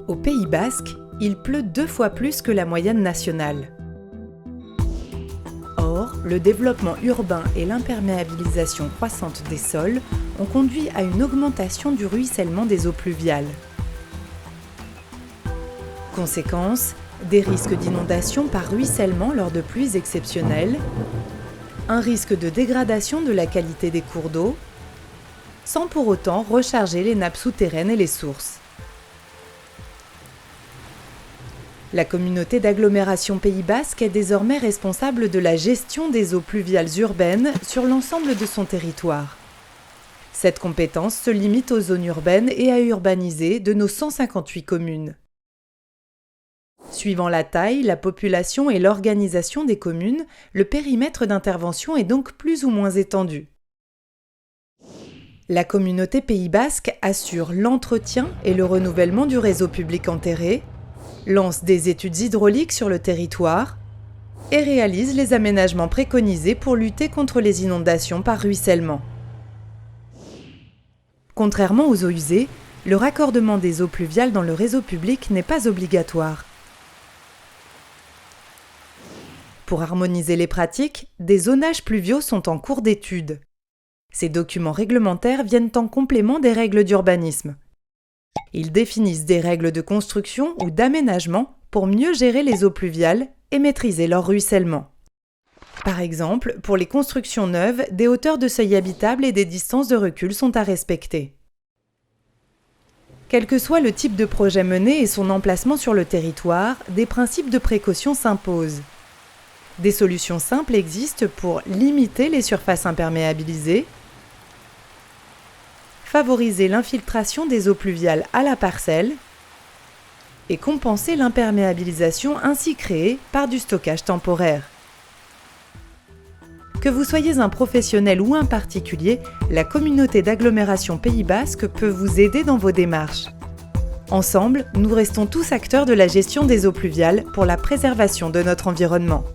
Au Pays basque, il pleut 2 fois plus que la moyenne nationale. Or, le développement urbain et l'imperméabilisation croissante des sols ont conduit à une augmentation du ruissellement des eaux pluviales. Conséquence, des risques d'inondation par ruissellement lors de pluies exceptionnelles, un risque de dégradation de la qualité des cours d'eau, sans pour autant recharger les nappes souterraines et les sources. La communauté d'agglomération Pays basque est désormais responsable de la gestion des eaux pluviales urbaines sur l'ensemble de son territoire. Cette compétence se limite aux zones urbaines et à urbaniser de nos 158 communes. Suivant la taille, la population et l'organisation des communes, le périmètre d'intervention est donc plus ou moins étendu. La communauté Pays basque assure l'entretien et le renouvellement du réseau public enterré, lance des études hydrauliques sur le territoire et réalise les aménagements préconisés pour lutter contre les inondations par ruissellement. Contrairement aux eaux usées, le raccordement des eaux pluviales dans le réseau public n'est pas obligatoire. Pour harmoniser les pratiques, des zonages pluviaux sont en cours d'étude. Ces documents réglementaires viennent en complément des règles d'urbanisme. Ils définissent des règles de construction ou d'aménagement pour mieux gérer les eaux pluviales et maîtriser leur ruissellement. Par exemple, pour les constructions neuves, des hauteurs de seuil habitable et des distances de recul sont à respecter. Quel que soit le type de projet mené et son emplacement sur le territoire, des principes de précaution s'imposent. Des solutions simples existent pour limiter les surfaces imperméabilisées, favoriser l'infiltration des eaux pluviales à la parcelle et compenser l'imperméabilisation ainsi créée par du stockage temporaire. Que vous soyez un professionnel ou un particulier, la communauté d'agglomération Pays basque peut vous aider dans vos démarches. Ensemble, nous restons tous acteurs de la gestion des eaux pluviales pour la préservation de notre environnement.